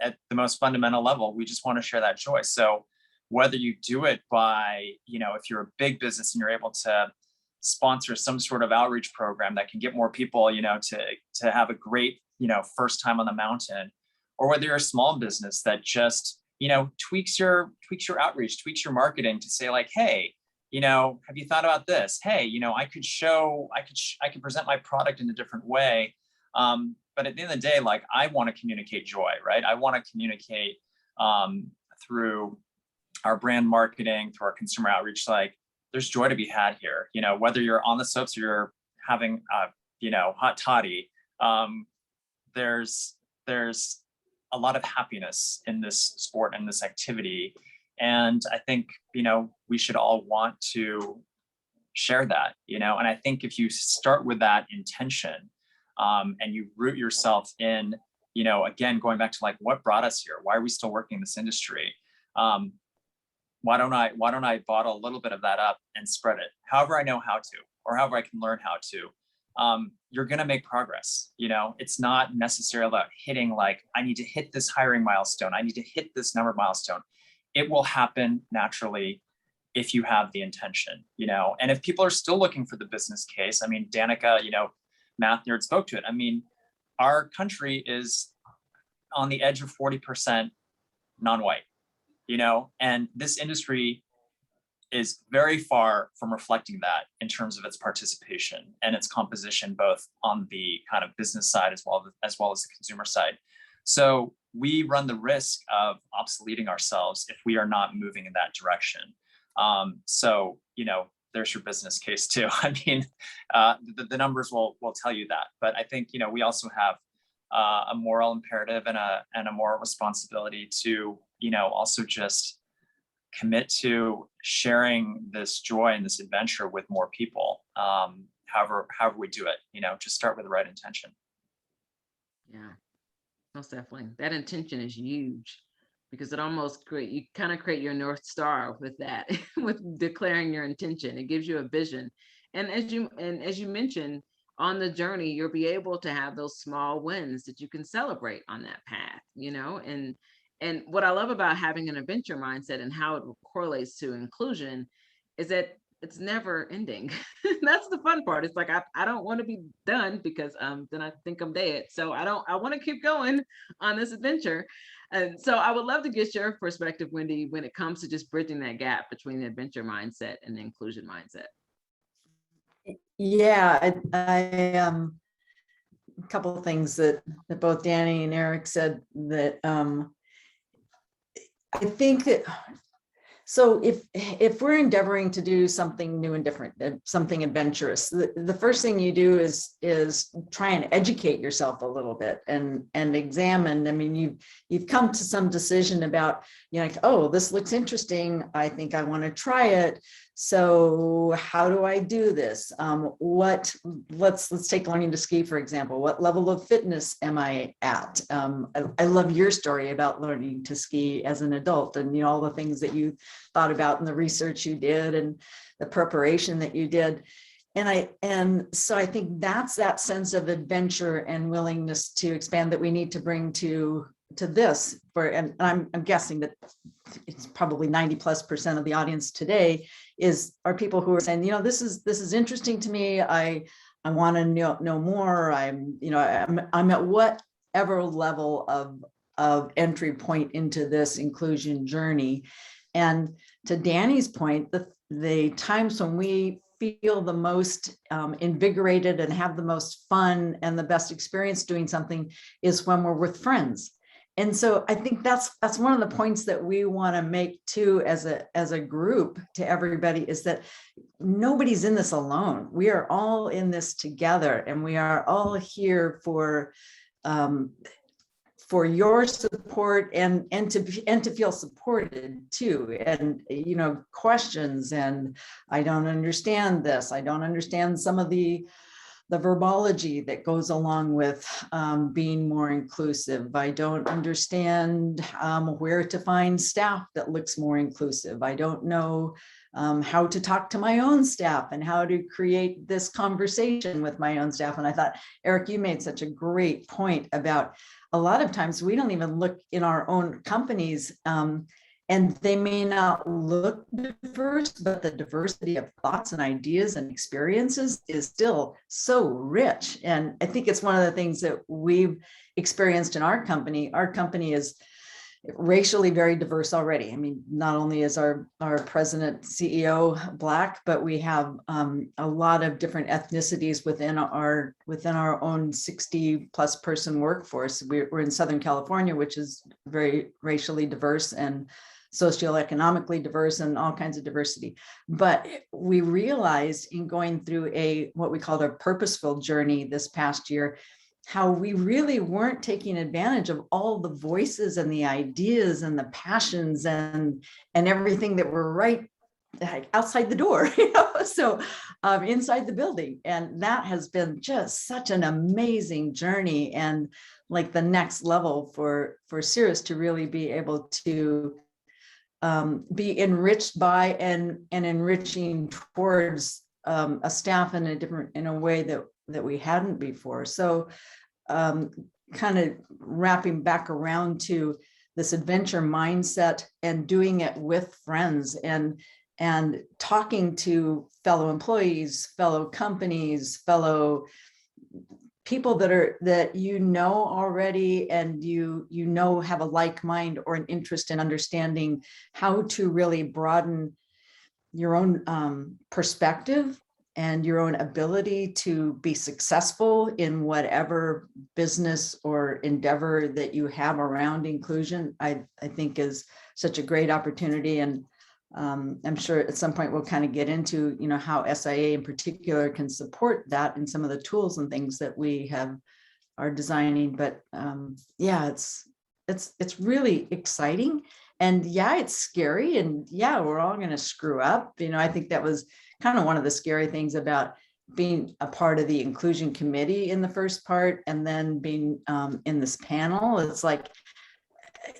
at the most fundamental level, we just want to share that joy. So whether you do it by, you know, if you're a big business and you're able to sponsor some sort of outreach program that can get more people, you know, to have a great, you know, first time on the mountain, or whether you're a small business that just, you know, tweaks your outreach, tweaks your marketing to say like, hey, you know, have you thought about this? Hey, you know, I could present my product in a different way. But at the end of the day, like, I want to communicate joy, right? I want to communicate through our brand marketing, through our consumer outreach, like, there's joy to be had here. You know, whether you're on the soaps or you're having, you know, hot toddy, there's a lot of happiness in this sport and this activity. And I think, you know, we should all want to share that, you know, and I think if you start with that intention, and you root yourself in, you know, again, going back to like, what brought us here? Why are we still working in this industry? Why don't I bottle a little bit of that up and spread it? However I know how to, or however I can learn how to. You're going to make progress. You know, it's not necessarily about hitting like, I need to hit this hiring milestone. I need to hit this number milestone. It will happen naturally if you have the intention, you know, and if people are still looking for the business case, I mean, Danica, you know, math nerd spoke to it. I mean, our country is on the edge of 40% non-white, you know, and this industry is very far from reflecting that in terms of its participation and its composition, both on the kind of business side as well as the consumer side. So we run the risk of obsoleting ourselves if we are not moving in that direction. So, there's your business case too. I mean, the numbers will tell you that. But I think, we also have a moral imperative and a moral responsibility to, also just commit to sharing this joy and this adventure with more people. However we do it, just start with the right intention. Yeah, most definitely. That intention is huge, because it almost you kind of create your North Star with that, with declaring your intention. It gives you a vision. And as you mentioned, on the journey, you'll be able to have those small wins that you can celebrate on that path, and what I love about having an adventure mindset and how it correlates to inclusion is that it's never ending. That's the fun part. It's like, I don't want to be done, because then I think I'm dead. So I want to keep going on this adventure. And so I would love to get your perspective, Wendy, when it comes to just bridging that gap between the adventure mindset and the inclusion mindset. Yeah, I a couple of things that both Dani and Eric said that I think that, so if we're endeavoring to do something new and different, something adventurous, the first thing you do is try and educate yourself a little bit and examine. I mean, you've come to some decision about, like, oh, this looks interesting, I think I want to try it. So how do I do this? Let's take learning to ski, for example. What level of fitness am I at? I love your story about learning to ski as an adult, and all the things that you thought about and the research you did and the preparation that you did. And so I think that's that sense of adventure and willingness to expand that we need to bring to this. And I'm guessing that it's probably 90+% of the audience today are people who are saying, this is interesting to me. I want to know more. I'm at whatever level of entry point into this inclusion journey. And to Dani's point, the times when we feel the most invigorated and have the most fun and the best experience doing something is when we're with friends. And so I think that's one of the points that we want to make too, as a group, to everybody, is that nobody's in this alone. We are all in this together, and we are all here for your support and to feel supported too. And questions, and I don't understand this. I don't understand some of the verbology that goes along with being more inclusive. I don't understand where to find staff that looks more inclusive. I don't know how to talk to my own staff and how to create this conversation with my own staff. And I thought, Eric, you made such a great point about a lot of times we don't even look in our own companies, and they may not look diverse, but the diversity of thoughts and ideas and experiences is still so rich. And I think it's one of the things that we've experienced in our company. Our company is racially very diverse already. I mean, not only is our president CEO Black, but we have a lot of different ethnicities within our own 60+ person workforce. We're in Southern California, which is very racially diverse and socioeconomically diverse and all kinds of diversity. But we realized in going through what we called a purposeful journey this past year, how we really weren't taking advantage of all the voices and the ideas and the passions and everything that were right outside the door, so inside the building. And that has been just such an amazing journey, and like the next level for Seirus to really be able to be enriched by and enriching towards a staff in a way that we hadn't before. So kind of wrapping back around to this adventure mindset and doing it with friends and talking to fellow employees, fellow companies, fellow people that already, and have a like mind or an interest in understanding how to really broaden your own perspective and your own ability to be successful in whatever business or endeavor that you have around inclusion. I think is such a great opportunity. And I'm sure at some point we'll kind of get into, how SIA in particular can support that in some of the tools and things that we are designing. But yeah, it's really exciting, and yeah, it's scary, and yeah, we're all going to screw up. I think that was kind of one of the scary things about being a part of the inclusion committee in the first part, and then being in this panel. It's like,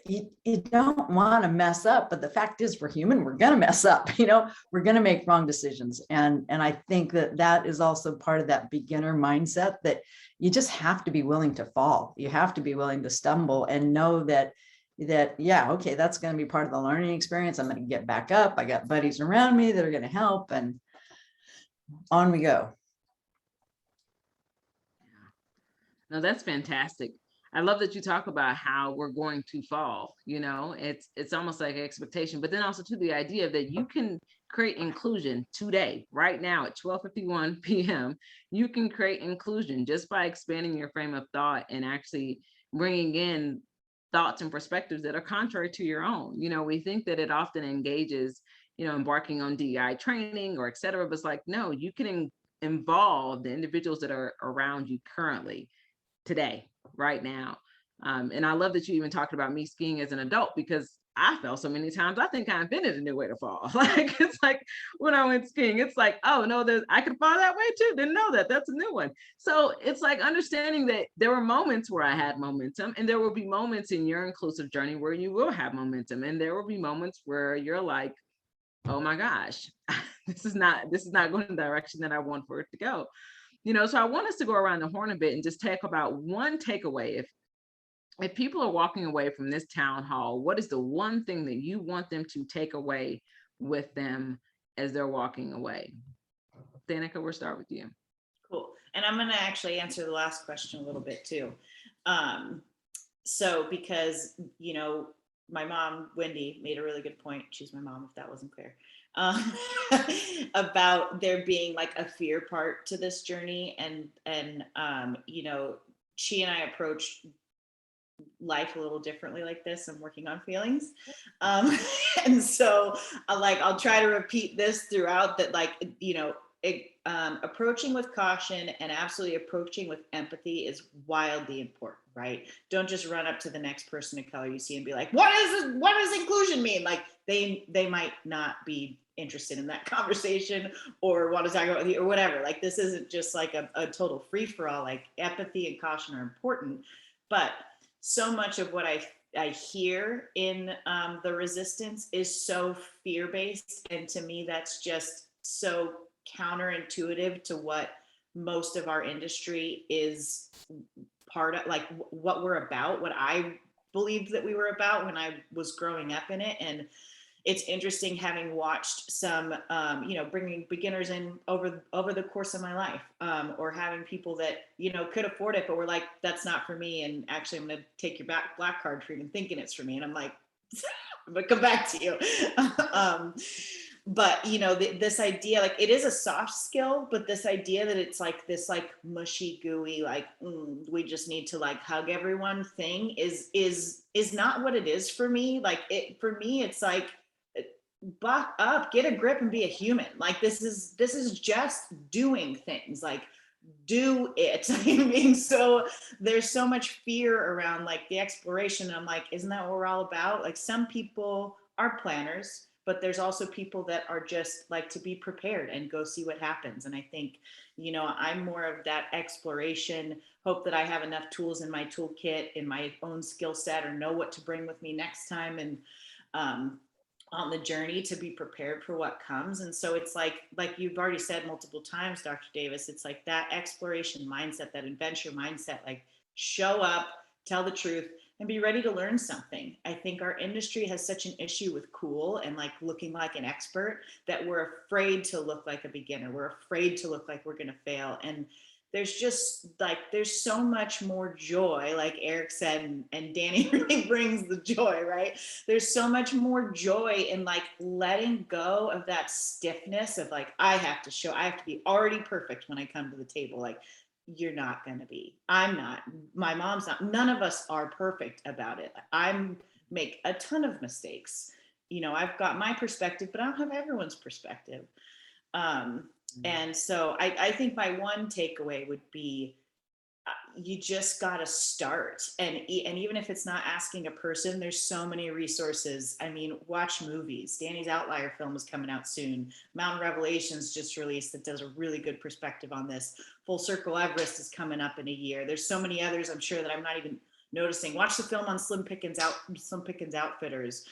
you don't want to mess up, but the fact is we're human, we're going to mess up, we're going to make wrong decisions. And I think that is also part of that beginner mindset, that you just have to be willing to fall. You have to be willing to stumble and know that, yeah, okay, that's going to be part of the learning experience. I'm going to get back up. I got buddies around me that are going to help, and on we go. No, that's fantastic. I love that you talk about how we're going to fall. It's almost like expectation, but then also to the idea that you can create inclusion today, right now at 12:51 p.m. You can create inclusion just by expanding your frame of thought and actually bringing in thoughts and perspectives that are contrary to your own. We think that it often engages, embarking on DEI training or et cetera, but it's like, no, you can involve the individuals that are around you currently, today, right now. And I love that you even talked about me skiing as an adult, because I fell so many times. I think I invented a new way to fall. It's like when I went skiing, it's like, oh no, I could fall that way too. Didn't know that. That's a new one. So it's like understanding that there were moments where I had momentum, and there will be moments in your inclusive journey where you will have momentum, and there will be moments where you're like, oh my gosh, this is not going in the direction that I want for it to go. So I want us to go around the horn a bit and just talk about one takeaway. If people are walking away from this town hall, what is the one thing that you want them to take away with them as they're walking away? Danica, we'll start with you. Cool. And I'm going to actually answer the last question a little bit too. So because, my mom, Wendy, made a really good point. She's my mom, if that wasn't clear. About there being like a fear part to this journey, and she and I approach life a little differently like this. I'm working on feelings, and so I'll try to repeat this throughout, that approaching with caution and absolutely approaching with empathy is wildly important, right? Don't just run up to the next person of color you see and be like, what does inclusion mean? Like they might not be interested in that conversation or want to talk about you or whatever. Like this isn't just like a total free for all. Like empathy and caution are important, but so much of what I hear in the resistance is so fear-based, and to me that's just so counterintuitive to what most of our industry is part of, like what we're about, what I believed that we were about when I was growing up in it. And it's interesting having watched some, bringing beginners in over the course of my life, or having people that, could afford it, but were like, that's not for me. And actually, I'm going to take your black card for even thinking it's for me. And I'm like, I'm going to come back to you. But, this idea, like it is a soft skill, but this idea that it's like this, like mushy, gooey, like, we just need to like hug everyone thing is not what it is for me. For me, it's like, buck up, get a grip and be a human. Like this is just doing things, like do it. There's so much fear around like the exploration. And I'm like, isn't that what we're all about? Like some people are planners, but there's also people that are just like to be prepared and go see what happens. And I think, I'm more of that exploration, hope that I have enough tools in my toolkit, in my own skill set, or know what to bring with me next time. And, on the journey to be prepared for what comes. And so it's like you've already said multiple times, Dr. Davis, it's like that exploration mindset, that adventure mindset, like show up, tell the truth, and be ready to learn something. I think our industry has such an issue with cool and like looking like an expert that we're afraid to look like a beginner. We're afraid to look like we're going to fail. And there's so much more joy, like Eric said, and Dani really brings the joy, right? There's so much more joy in like letting go of that stiffness of like, I have to be already perfect when I come to the table. Like, you're not going to be, I'm not, my mom's not, none of us are perfect about it. I make a ton of mistakes. you know, I've got my perspective, but I don't have everyone's perspective. And so I think my one takeaway would be, you just got to start. And even if it's not asking a person, there's so many resources. I mean, watch movies. Dani's Outlier film is coming out soon. Mountain Revelations just released that does a really good perspective on this. Full Circle Everest is coming up in a year. There's so many others, I'm sure, that I'm not even noticing. Watch the film on Slim Pickens Outfitters.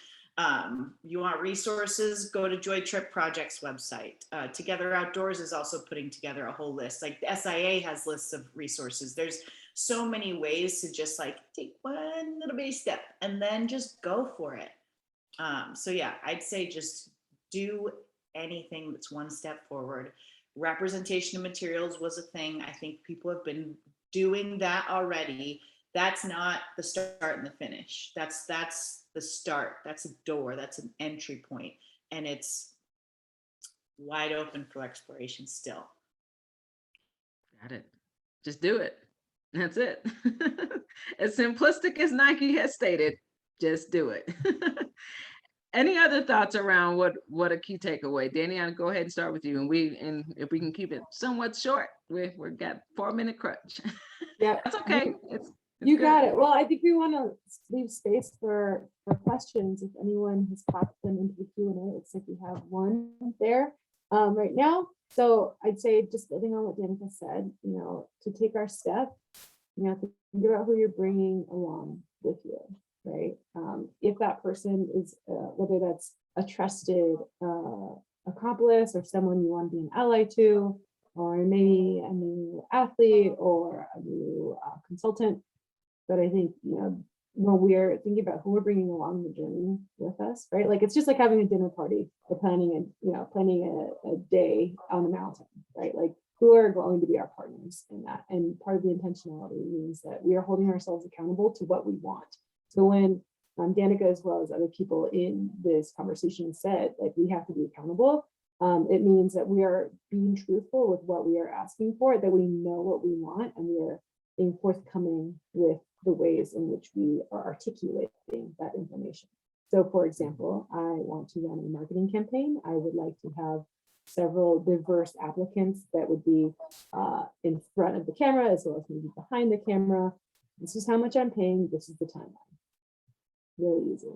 You want resources, go to Joy Trip Project's website. Together Outdoors is also putting together a whole list. Like the SIA has lists of resources. There's so many ways to just like take one little bitty step and then just go for it. So yeah, I'd say just do anything that's one step forward. Representation of materials was a thing. I think people have been doing that already. That's not the start and the finish. That's the start. That's a door. That's an entry point, and it's wide open for exploration still. Got it. Just do it. That's it. As simplistic as Nike has stated, just do it. Any other thoughts around what a key takeaway? Dani, I'll go ahead and start with you, and if we can keep it somewhat short, we've got 4-minute crunch. Yeah, That's okay. It's you good. got it. Well, I think we want to leave space for questions. If anyone has popped them into the Q&A, it looks like we have one there right now. So I'd say, just building on what Danica said, you know, to take our step, you know, think about who you're bringing along with you, right? If that person is, whether that's a trusted accomplice or someone you want to be an ally to, or maybe a new athlete or a new consultant. But I think, you know, when we're thinking about who we're bringing along the journey with us, right? Like, it's just like having a dinner party or planning a day on the mountain, right? Like, who are going to be our partners in that? And part of the intentionality means that we are holding ourselves accountable to what we want. So when Danica, as well as other people in this conversation, said, like, we have to be accountable, it means that we are being truthful with what we are asking for, that we know what we want, and we are being forthcoming with the ways in which we are articulating that information. So, for example, I want to run a marketing campaign. I would like to have several diverse applicants that would be in front of the camera as well as maybe behind the camera. This is how much I'm paying. This is the timeline. Really easy.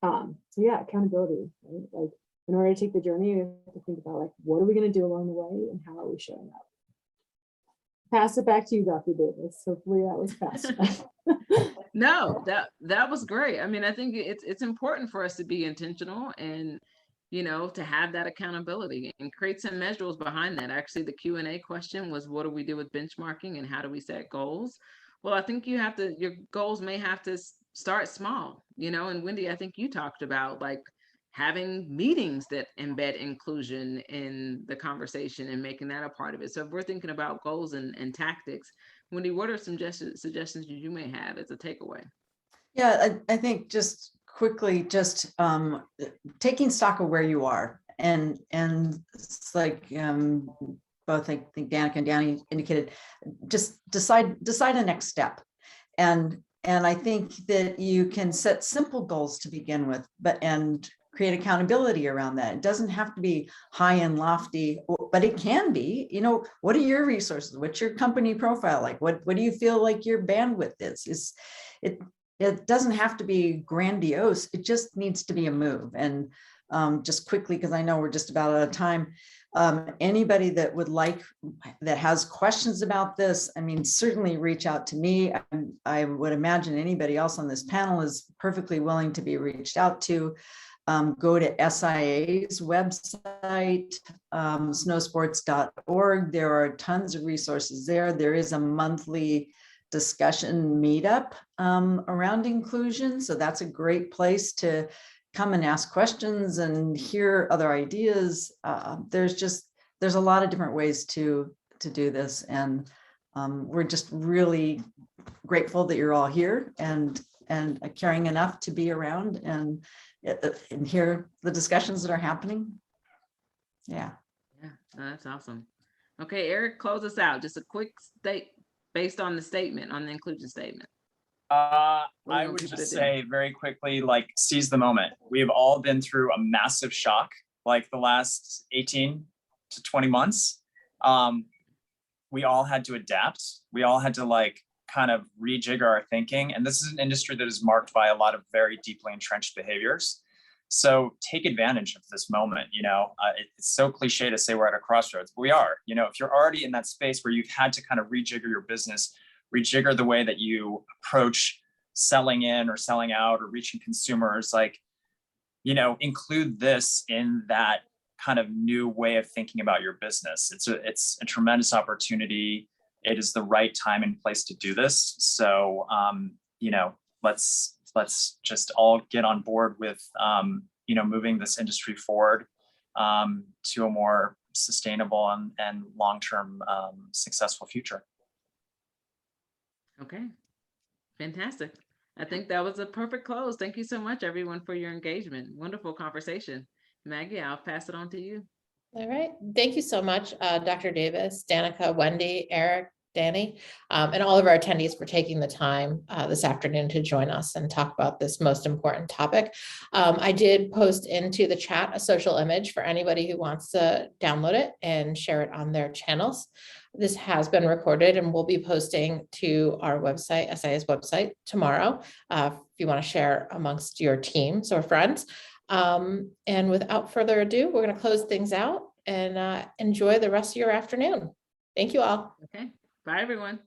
So yeah, accountability, right? Like, in order to take the journey, you have to think about, like, what are we going to do along the way and how are we showing up? Pass it back to you, Dr. Davis. Hopefully that was fast enough. No, that was great. I mean, I think it's important for us to be intentional and, you know, to have that accountability and create some measurables behind that. Actually, the Q&A question was, what do we do with benchmarking and how do we set goals? Well, I think your goals may have to start small, you know, and Wendy, I think you talked about, like, having meetings that embed inclusion in the conversation and making that a part of it. So if we're thinking about goals and tactics, Wendy, what are some suggestions you may have as a takeaway? Yeah, I think just quickly, just taking stock of where you are, and it's like both, I think Danica and Dani indicated, just decide a next step, and I think that you can set simple goals to begin with, and create accountability around that. It doesn't have to be high and lofty, but it can be. You know, what are your resources? What's your company profile like? What do you feel like your bandwidth is? It doesn't have to be grandiose. It just needs to be a move. And just quickly, because I know we're just about out of time, anybody that has questions about this, I mean, certainly reach out to me. I would imagine anybody else on this panel is perfectly willing to be reached out to. Go to SIA's website, snowsports.org. There are tons of resources there. There is a monthly discussion meetup around inclusion. So that's a great place to come and ask questions and hear other ideas. There's a lot of different ways to do this. And we're just really grateful that you're all here and caring enough to be around and hear the discussions that are happening. Yeah, that's awesome. Okay, Eric, close us out. Just a quick state based on the statement, on the inclusion statement. What do you I want would people just to do? say very quickly, like, seize the moment. We've all been through a massive shock, like the last 18 to 20 months. We all had to adapt. We all had to like kind of rejigger our thinking. And this is an industry that is marked by a lot of very deeply entrenched behaviors. So take advantage of this moment. It's so cliche to say we're at a crossroads, but we are. If you're already in that space where you've had to kind of rejigger your business, rejigger the way that you approach selling in or selling out or reaching consumers, like, include this in that kind of new way of thinking about your business. It's a tremendous opportunity. It is the right time and place to do this. So, let's just all get on board with, moving this industry forward to a more sustainable and long-term successful future. Okay, fantastic. I think that was a perfect close. Thank you so much, everyone, for your engagement. Wonderful conversation. Maggie, I'll pass it on to you. All right. Thank you so much, Dr. Davis, Danica, Wendy, Eric, Dani, and all of our attendees for taking the time this afternoon to join us and talk about this most important topic. I did post into the chat a social image for anybody who wants to download it and share it on their channels. This has been recorded and we'll be posting to our website, SIA's website, tomorrow, if you want to share amongst your teams or friends. And without further ado, we're going to close things out and enjoy the rest of your afternoon. Thank you all. Okay, bye, everyone.